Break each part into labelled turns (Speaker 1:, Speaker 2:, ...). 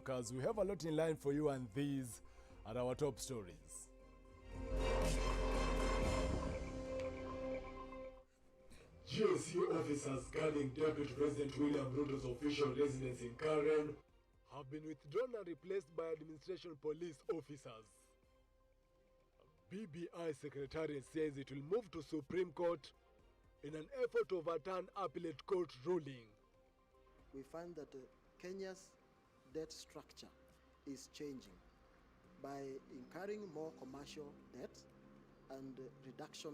Speaker 1: workers. We have a lot in line for you, and these are our top stories.
Speaker 2: GSU officers guarding Deputy President William Ruto's official residence in Karen have been withdrawn and replaced by administration police officers. BBI Secretariat says it will move to Supreme Court in an effort to overturn appellate court ruling.
Speaker 3: We find that Kenya's debt structure is changing by incurring more commercial debt and reduction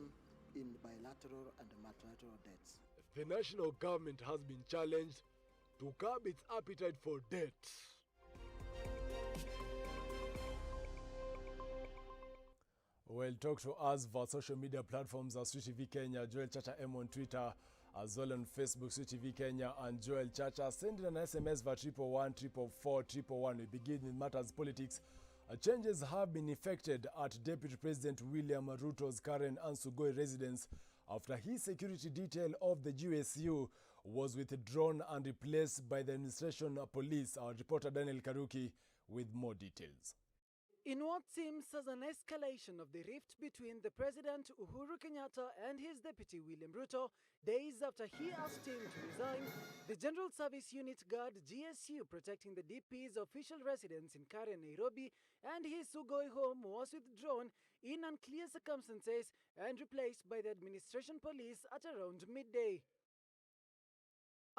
Speaker 3: in bilateral and multilateral debts.
Speaker 2: The national government has been challenged to curb its appetite for debt.
Speaker 1: Well, talk to us via social media platforms as Switch TV Kenya, Joel Chacha M on Twitter, as well on Facebook, Switch TV Kenya and Joel Chacha. Send in an SMS via 111 We begin with matters politics. Changes have been effected at Deputy President William Ruto's Karen and Sugoi residence after his security detail of the GSU was withdrawn and replaced by the administration police. Our reporter Daniel Karuki with more details.
Speaker 4: In what seems as an escalation of the rift between the President Uhuru Kenyatta and his deputy William Ruto, days after he asked him to resign, the General Service Unit Guard GSU protecting the DP's official residence in Karen, Nairobi, and his Sugoi home was withdrawn in unclear circumstances and replaced by the administration police at around midday.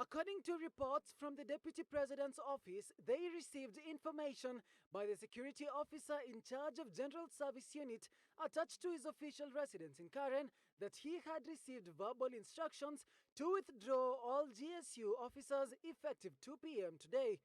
Speaker 4: According to reports from the Deputy President's office, they received information by the security officer in charge of General Service Unit attached to his official residence in Karen that he had received verbal instructions to withdraw all GSU officers effective 2 p.m. today.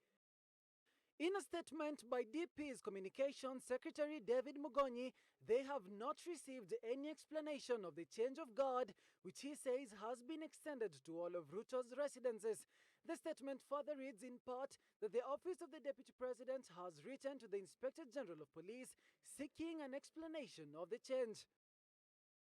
Speaker 4: In a statement by DP's Communications Secretary David Mugonyi, they have not received any explanation of the change of guard, which he says has been extended to all of Ruto's residences. The statement further reads in part that the Office of the Deputy President has written to the Inspector General of Police seeking an explanation of the change.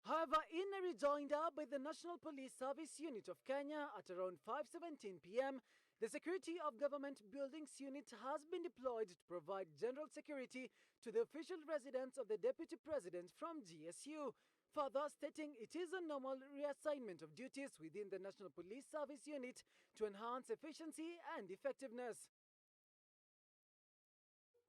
Speaker 4: However, in a rejoinder by the National Police Service Unit of Kenya at around 5:17 p.m., the Security of Government Buildings Unit has been deployed to provide general security to the official residence of the Deputy President from GSU, further stating it is a normal reassignment of duties within the National Police Service Unit to enhance efficiency and effectiveness.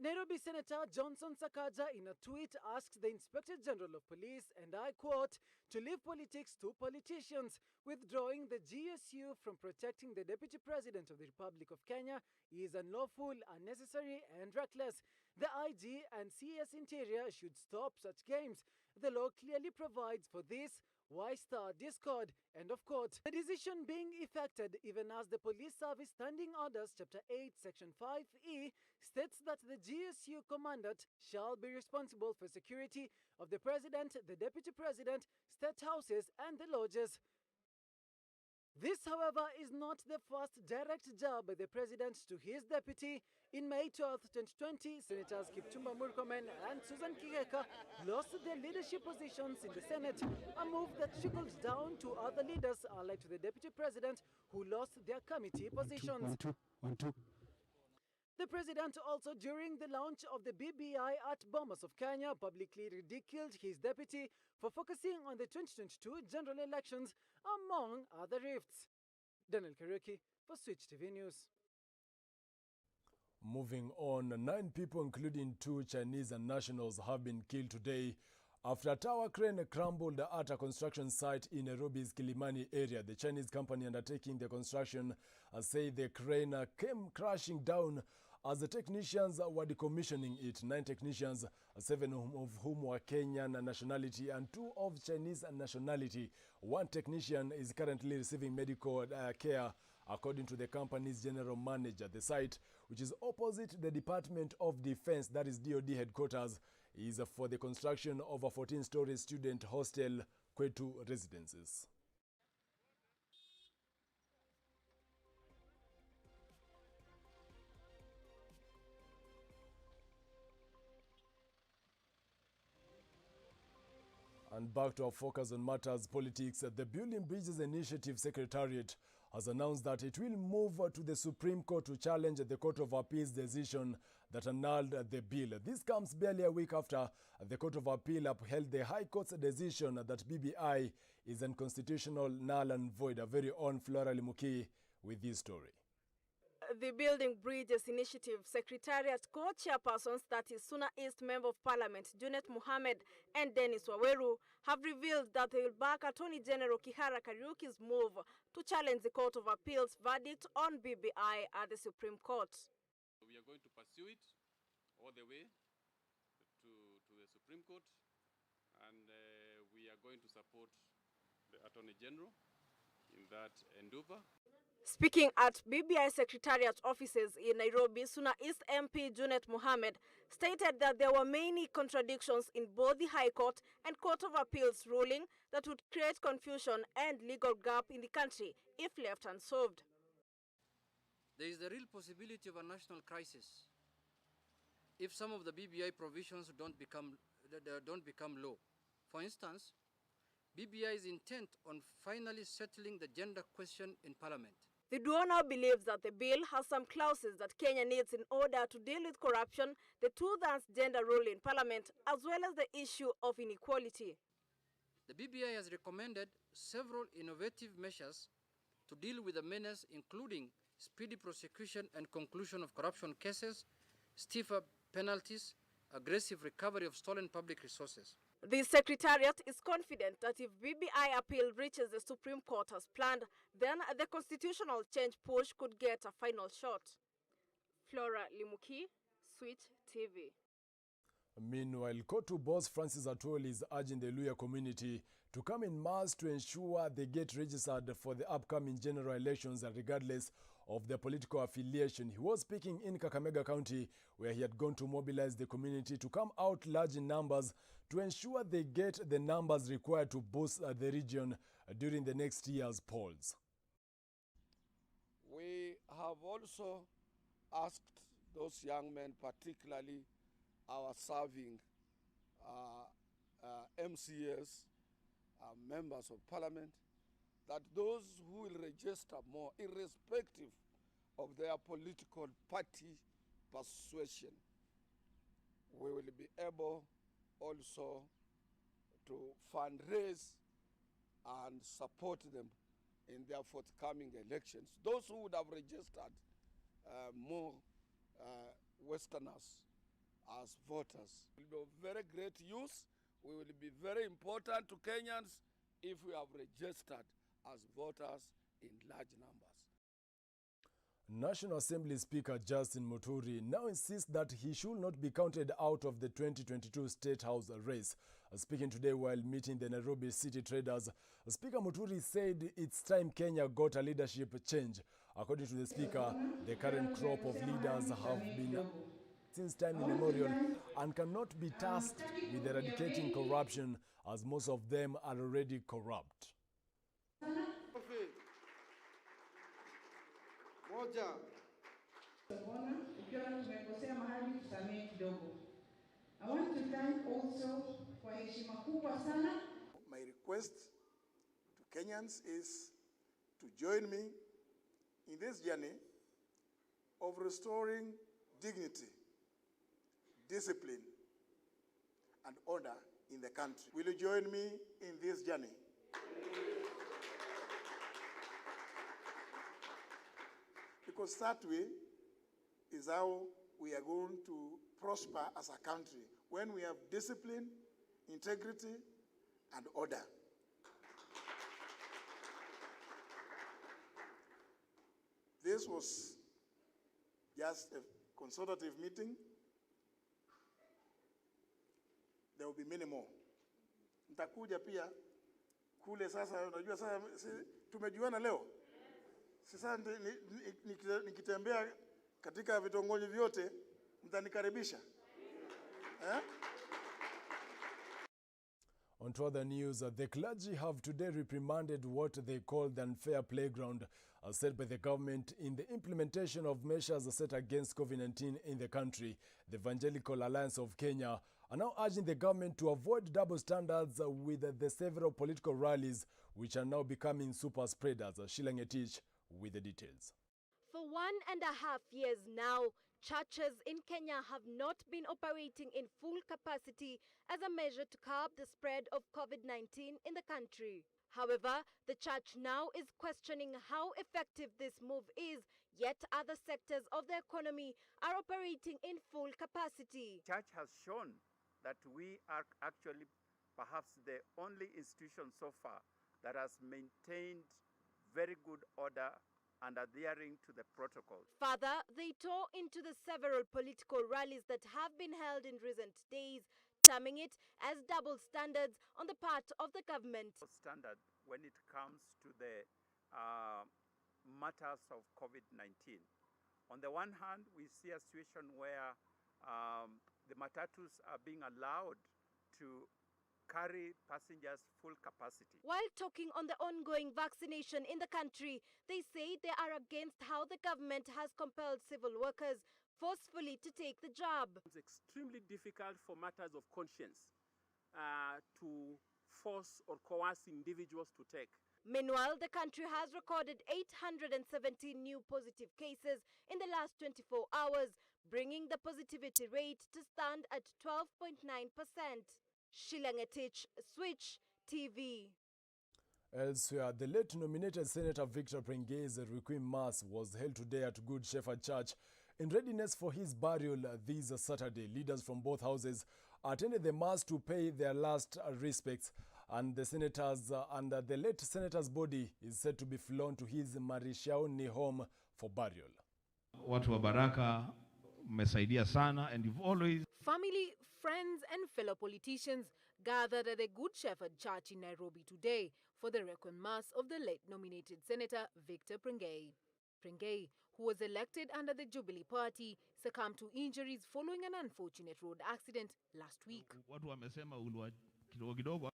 Speaker 4: Nairobi Senator Johnson Sakaja in a tweet asks the Inspector General of Police, and I quote, to leave politics to politicians. Withdrawing the GSU from protecting the Deputy President of the Republic of Kenya is unlawful, unnecessary and reckless. The IG and CS Interior should stop such games. The law clearly provides for this. Why start discord? End of quote. The decision being effected even as the Police Service Standing Orders Chapter 8 Section 5E states that the GSU Commandant shall be responsible for security of the President, the Deputy President, State Houses and the lodges. This, however, is not the first direct jab by the President to his deputy. In May 12, 2020, Senators Kipchumba Murkomen and Susan Kihika lost their leadership positions in the Senate, a move that trickled down to other leaders allied to the Deputy President who lost their committee positions. The President also, during the launch of the BBI at Bomas of Kenya, publicly ridiculed his deputy for focusing on the 2022 general elections, among other rifts. Daniel Karuki for Switch TV News.
Speaker 1: Moving on, 9 people, including 2 Chinese nationals, have been killed today after a tower crane crumbled at a construction site in Nairobi's Kilimani area. The Chinese company undertaking the construction say the crane came crashing down as the technicians were decommissioning it. 9 technicians, 7 of whom were Kenyan nationality and 2 of Chinese nationality. 1 technician is currently receiving medical care, according to the company's general manager. The site, which is opposite the Department of Defense, that is DOD headquarters, is for the construction of a 14-story student hostel, Kwetu Residences. And back to our focus on matters politics, the Building Bridges Initiative Secretariat has announced that it will move to the Supreme Court to challenge the Court of Appeal's decision that annulled the bill. This comes barely a week after the Court of Appeal upheld the High Court's decision that BBI is unconstitutional, null and void. A very own Flora Limuki with this story.
Speaker 5: The Building Bridges Initiative Secretariat co-chairpersons, that is Suna East Member of Parliament Junet Mohammed and Dennis Waweru, have revealed that they will back Attorney General Kihara Kariuki's move to challenge the Court of Appeal's verdict on BBI at the Supreme Court.
Speaker 6: We are going to pursue it all the way to the Supreme Court, and we are going to support the Attorney General in that endeavor.
Speaker 5: Speaking at BBI Secretariat offices in Nairobi, Suna East MP Junet Mohammed stated that there were many contradictions in both the High Court and Court of Appeals ruling that would create confusion and legal gap in the country if left unsolved.
Speaker 7: There is the real possibility of a national crisis if some of the BBI provisions don't become law. For instance, BBI is intent on finally settling the gender question in Parliament.
Speaker 5: The duo now believes that the bill has some clauses that Kenya needs in order to deal with corruption, the two-thirds gender rule in Parliament, as well as the issue of inequality.
Speaker 7: The BBI has recommended several innovative measures to deal with the menace, including speedy prosecution and conclusion of corruption cases, stiffer penalties, aggressive recovery of stolen public resources.
Speaker 5: The Secretariat is confident that if BBI appeal reaches the Supreme Court as planned, then the constitutional change push could get a final shot. Flora Limuki, Switch TV.
Speaker 1: Meanwhile, Kotu boss Francis Atwoli is urging the Luhya community to come in mass to ensure they get registered for the upcoming general elections regardless of their political affiliation. He was speaking in Kakamega County, where he had gone to mobilize the community to come out large in numbers to ensure they get the numbers required to boost the region during the next year's polls.
Speaker 8: We have also asked those young men, particularly our serving MCAs, members of parliament, that those who will register more, irrespective of their political party persuasion, we will be able also to fundraise and support them in their forthcoming elections. Those who would have registered more Westerners as voters will be of very great use. We will be very important to Kenyans if we have registered as voters in large numbers.
Speaker 1: National Assembly Speaker Justin Muturi now insists that he should not be counted out of the 2022 State House race. Speaking today while meeting the Nairobi city traders, Speaker Muturi said it's time Kenya got a leadership change. According to the Speaker, the current crop of leaders have been since time immemorial and cannot be tasked with eradicating corruption, as most of them are already corrupt.
Speaker 9: I want to thank also kwa heshima kubwa sana.
Speaker 10: My request to Kenyans is to join me in this journey of restoring dignity, discipline, and order in the country. Will you join me in this journey? Because that way is how we are going to prosper as a country, when we have discipline, integrity, and order. This was just a consultative meeting. There will be many more. Nitakuja pia kule sasa, unajua sasa tumejuana leo. Sasa nikitembea katika vitongoji vyote mtanikaribisha.
Speaker 1: On to other news, the clergy have today reprimanded what they call the unfair playground set by the government in the implementation of measures set against COVID-19 in the country. The Evangelical Alliance of Kenya are now urging the government to avoid double standards with the several political rallies which are now becoming super spreaders. Sheila Ngetich with the details.
Speaker 11: For 1.5 years now, churches in Kenya have not been operating in full capacity as a measure to curb the spread of COVID-19 in the country. However, the church now is questioning how effective this move is, yet other sectors of the economy are operating in full capacity.
Speaker 12: Church has shown that we are actually perhaps the only institution so far that has maintained very good order and adhering to the protocol.
Speaker 11: Further, they tore into the several political rallies that have been held in recent days, terming it as double standards on the part of the government.
Speaker 12: Standard when it comes to the matters of COVID-19. On the one hand, we see a situation where the matatus are being allowed to carry passengers full capacity.
Speaker 11: While talking on the ongoing vaccination in the country, they say they are against how the government has compelled civil workers forcefully to take the job.
Speaker 13: It's extremely difficult for matters of conscience to force or coerce individuals to take.
Speaker 11: Meanwhile, the country has recorded 817 new positive cases in the last 24 hours, bringing the positivity rate to stand at 12.9%. Sheila Ngetich, Switch TV.
Speaker 1: Elsewhere, the late nominated Senator Victor Prenge's Requiem Mass was held today at Good Shepherd Church in readiness for his burial this Saturday. Leaders from both houses attended the Mass to pay their last respects, and the late senator's body is said to be flown to his Marishaoni home for burial.
Speaker 14: Watu wa Baraka mmesaidia sana, and you've always...
Speaker 15: Family, friends and fellow politicians gathered at the Good Shepherd Church in Nairobi today for the Requiem Mass of the late nominated Senator Victor Prenge. Prenge, who was elected under the Jubilee Party, succumbed to injuries following an unfortunate road accident last week.
Speaker 14: Watu wamesema ulikuwa kidogo kidogo.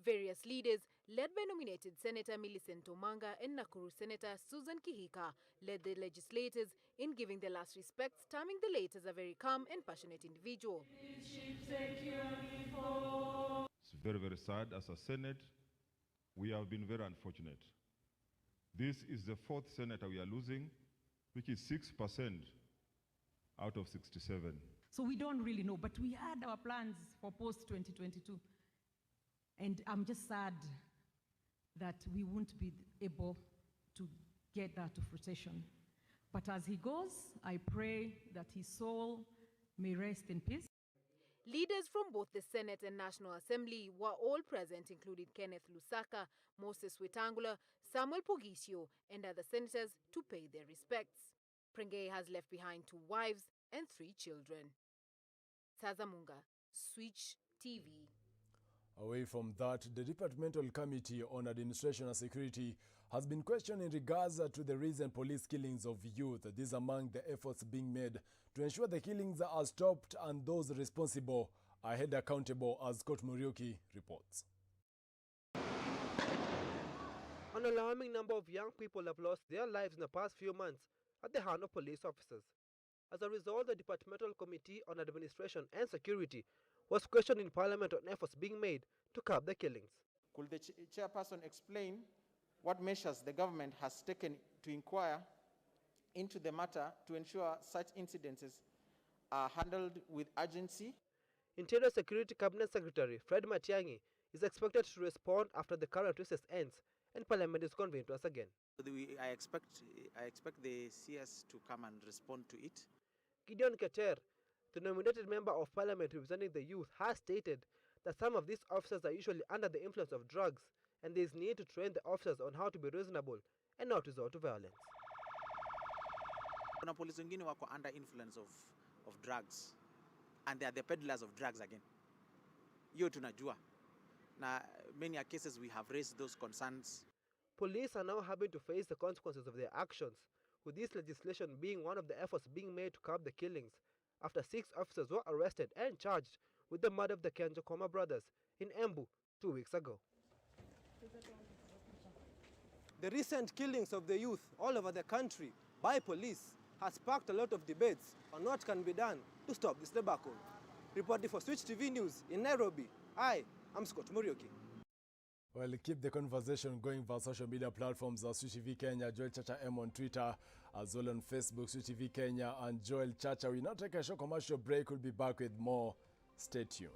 Speaker 15: Various leaders, led by nominated Senator Millicent Omanga and Nakuru Senator Susan Kihika, led the legislators in giving their last respects, terming the late as a very calm and passionate individual.
Speaker 16: It's very, very sad. As a Senate, we have been very unfortunate. This is the fourth senator we are losing, which is 6% out of 67.
Speaker 17: So we don't really know, but we had our plans for post-2022. And I'm just sad that we won't be able to get that to fruition. But as he goes, I pray that his soul may rest in peace.
Speaker 15: Leaders from both the Senate and National Assembly were all present, including Kenneth Lusaka, Moses Wetangula, Samuel Pogisio, and other senators to pay their respects. Prenge has left behind 2 wives and 3 children. Tazamunga, Switch TV.
Speaker 1: Away from that, the Departmental Committee on Administration and Security has been questioned in regards to the recent police killings of youth. These among the efforts being made to ensure the killings are stopped and those responsible are held accountable, as Scott Muriuki reports.
Speaker 18: An alarming number of young people have lost their lives in the past few months at the hand of police officers. As a result, the Departmental Committee on Administration and Security was questioned in Parliament on efforts being made to curb the killings.
Speaker 19: Could the chairperson explain what measures the government has taken to inquire into the matter to ensure such incidences are handled with urgency?
Speaker 18: Interior Security Cabinet Secretary Fred Matiang'i is expected to respond after the current recess ends and Parliament is convened once again.
Speaker 19: I expect the CS to come and respond to it.
Speaker 18: Gideon Keter, the nominated member of Parliament representing the youth, has stated that some of these officers are usually under the influence of drugs and there is need to train the officers on how to be reasonable and not resort to violence.
Speaker 19: Kuna polisi wengine wako under influence of drugs and they are the peddlers of drugs again. Hiyo tunajua. Na many cases we have raised those concerns.
Speaker 18: Police are now having to face the consequences of their actions, with this legislation being one of the efforts being made to curb the killings, after 6 officers were arrested and charged with the murder of the Kenjo Koma brothers in Embu 2 weeks ago. The recent killings of the youth all over the country by police has sparked a lot of debates on what can be done to stop this debacle. Reporting for Switch TV News in Nairobi, I'm Scott Murioki.
Speaker 1: Well, keep the conversation going via social media platforms as Switch TV Kenya, Joel Chacha M on Twitter, as well on Facebook, Switch TV Kenya and Joel Chacha. We now take a short commercial break. We'll be back with more. Stay tuned.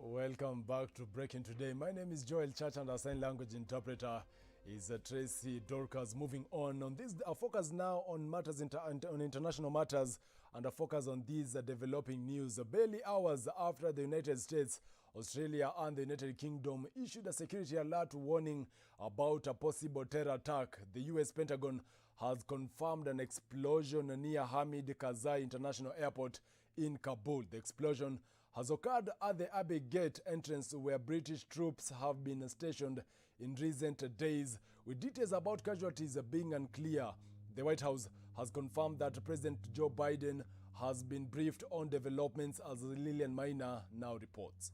Speaker 1: Welcome back to Breaking Today. My name is Joel Church and our sign language interpreter is Tracy Dorcas. Moving on this, our focus now on matters on international matters and a focus on these developing news. Barely hours after the United States, Australia and the United Kingdom issued a security alert warning about a possible terror attack, the US Pentagon has confirmed an explosion near Hamid Karzai International Airport in Kabul. The explosion has occurred at the Abbey Gate entrance where British troops have been stationed in recent days, with details about casualties being unclear. The White House has confirmed that President Joe Biden has been briefed on developments, as Lillian Maina now reports.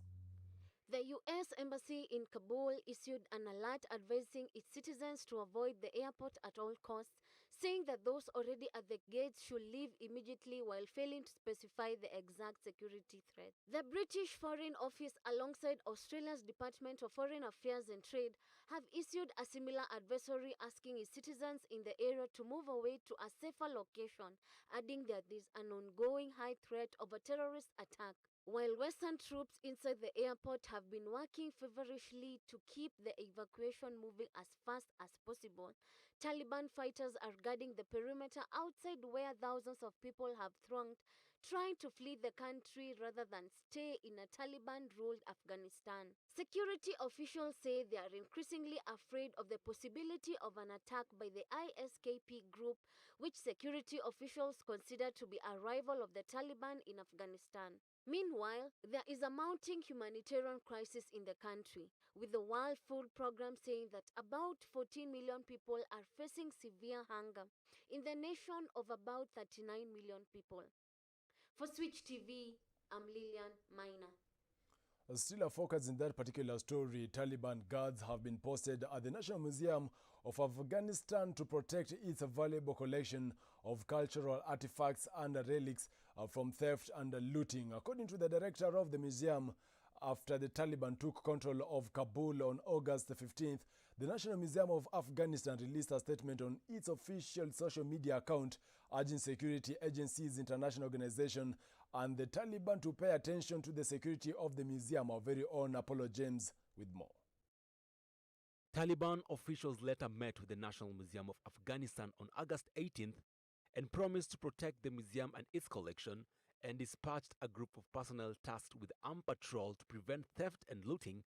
Speaker 11: The U.S. Embassy in Kabul issued an alert advising its citizens to avoid the airport at all costs, saying that those already at the gates should leave immediately while failing to specify the exact security threat. The British Foreign Office, alongside Australia's Department of Foreign Affairs and Trade, have issued a similar advisory asking its citizens in the area to move away to a safer location, adding that there is an ongoing high threat of a terrorist attack. While Western troops inside the airport have been working feverishly to keep the evacuation moving as fast as possible, Taliban fighters are guarding the perimeter outside where thousands of people have thronged, trying to flee the country rather than stay in a Taliban-ruled Afghanistan. Security officials say they are increasingly afraid of the possibility of an attack by the ISKP group, which security officials consider to be a rival of the Taliban in Afghanistan. Meanwhile, there is a mounting humanitarian crisis in the country, with the World Food Programme saying that about 14 million people are facing severe hunger in the nation of about 39 million people. For Switch TV, I'm Lillian Maina.
Speaker 1: Still a focus in that particular story, Taliban guards have been posted at the National Museum of Afghanistan to protect its valuable collection of cultural artifacts and relics from theft and looting. According to the director of the museum, after the Taliban took control of Kabul on August 15th, The National Museum of Afghanistan released a statement on its official social media account urging security agencies, international organizations, and the Taliban to pay attention to the security of the museum. Our very own Apollo James with more.
Speaker 20: Taliban officials later met with the National Museum of Afghanistan on August 18th and promised to protect the museum and its collection, and dispatched a group of personnel tasked with armed patrol to prevent theft and looting,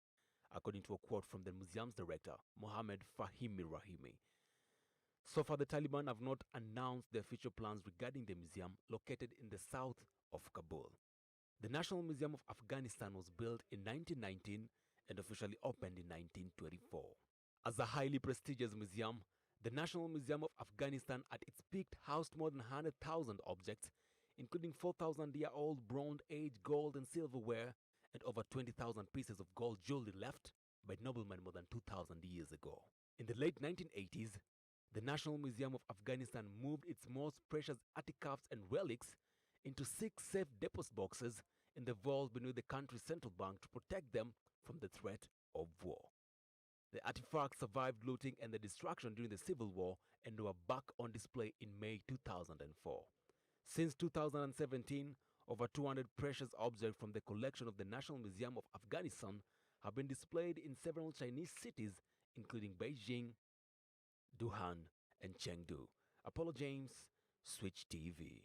Speaker 20: according to a quote from the museum's director, Mohammed Fahimi Rahimi. So far, the Taliban have not announced their future plans regarding the museum located in the south of Kabul. The National Museum of Afghanistan was built in 1919 and officially opened in 1924. As a highly prestigious museum, the National Museum of Afghanistan at its peak housed more than 100,000 objects, including 4,000-year-old Bronze Age gold and silverware and over 20,000 pieces of gold jewelry left by noblemen more than 2,000 years ago. In the late 1980s, the National Museum of Afghanistan moved its most precious artifacts and relics into 6 safe deposit boxes in the vault beneath the country's central bank to protect them from the threat of war. The artifacts survived looting and the destruction during the Civil War and were back on display in May 2004. Since 2017, over 200 precious objects from the collection of the National Museum of Afghanistan have been displayed in several Chinese cities, including Beijing, Wuhan, and Chengdu. Apollo James, Switch TV.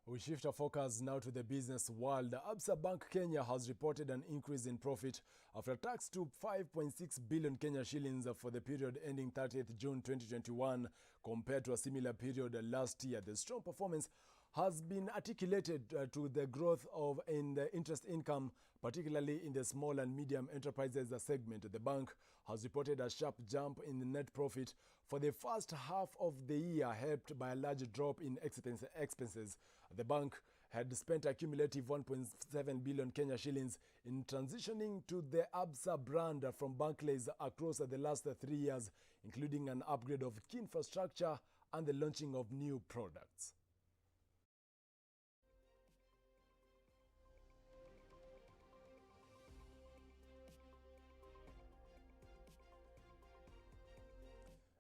Speaker 1: We shift our focus now to the business world. Absa Bank Kenya has reported an increase in profit after tax to 5.6 billion Kenya shillings for the period ending 30th June 2021 compared to a similar period last year. The strong performance has been articulated to the growth in the interest income, particularly in the small and medium enterprises segment. The bank has reported a sharp jump in the net profit for the first half of the year, helped by a large drop in expenses. The bank had spent a cumulative 1.7 billion Kenya shillings in transitioning to the Absa brand from Barclays across the last 3 years, including an upgrade of key infrastructure and the launching of new products.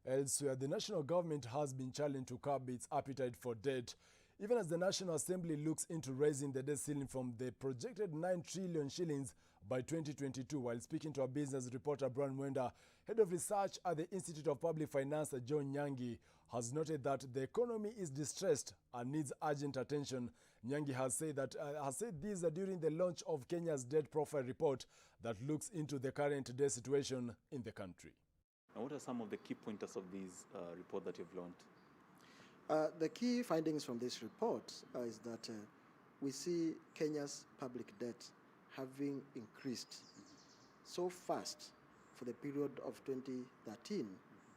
Speaker 1: Elsewhere, the national government has been challenged to curb its appetite for debt, even as the National Assembly looks into raising the debt ceiling from the projected 9 trillion shillings by 2022. While speaking to our business reporter Brian Mwenda, head of research at the Institute of Public Finance, John Nyangi, has noted that the economy is distressed and needs urgent attention. Nyangi has said this during the launch of Kenya's debt profile report that looks into the current debt situation in the country.
Speaker 21: And what are some of the key pointers of this report that you've launched?
Speaker 3: The key findings from this report is that we see Kenya's public debt having increased so fast for the period of 2013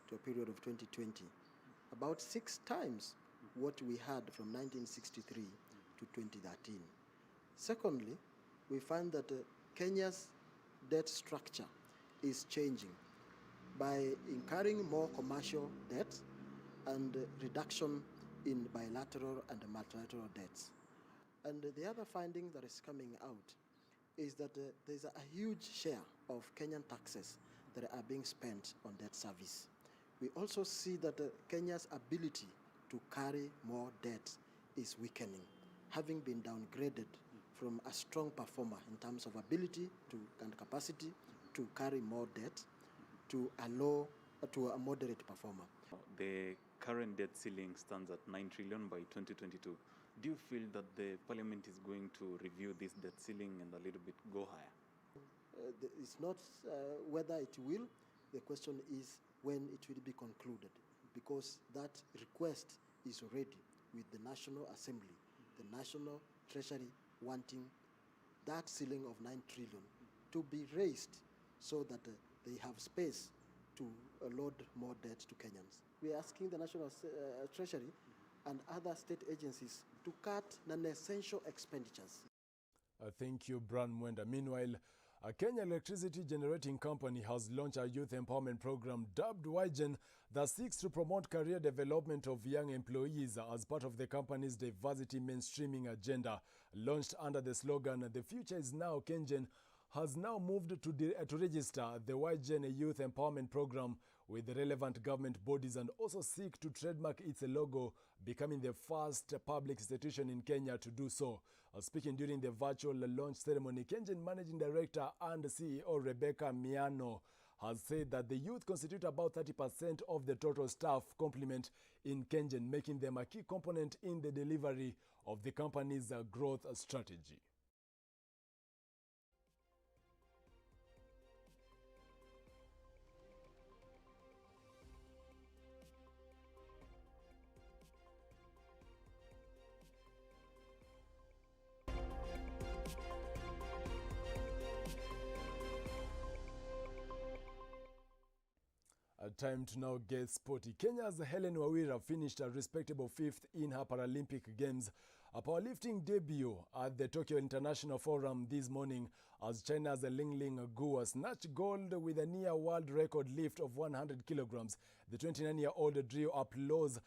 Speaker 3: to a period of 2020, about 6 times what we had from 1963 to 2013. Secondly, we find that Kenya's debt structure is changing by incurring more commercial debt and reduction in bilateral and multilateral debts. And the other finding that is coming out is that there's a huge share of Kenyan taxes that are being spent on debt service. We also see that Kenya's ability to carry more debt is weakening, having been downgraded from a strong performer in terms of ability and capacity to carry more debt to a moderate performer.
Speaker 21: The current debt ceiling stands at 9 trillion by 2022. Do you feel that the parliament is going to review this debt ceiling and a little bit go higher?
Speaker 3: It's not whether it will. The question is when it will be concluded, because that request is already with the National Assembly, the National Treasury wanting that ceiling of 9 trillion to be raised so that they have space to load more debt to Kenyans. We are asking the National Treasury and other state agencies to cut non-essential expenditures.
Speaker 1: Thank you, Brian Mwenda. Meanwhile, A Kenya electricity generating company has launched a youth empowerment program dubbed YGen that seeks to promote career development of young employees as part of the company's diversity mainstreaming agenda. Launched under the slogan, "The future is now," KenGen has now moved to register the YGen Youth Empowerment Program with the relevant government bodies and also seek to trademark its logo, becoming the first public institution in Kenya to do so. Speaking during the virtual launch ceremony, KenGen Managing Director and CEO Rebecca Miano has said that the youth constitute about 30% of the total staff complement in KenGen, making them a key component in the delivery of the company's growth strategy. Time to now get sporty. Kenya's Helen Wawira finished a respectable 5th in her Paralympic Games, a powerlifting debut at the Tokyo International Forum this morning as China's Ling Ling Guo snatched gold with a near world record lift of 100 kilograms. The 29-year-old drew applause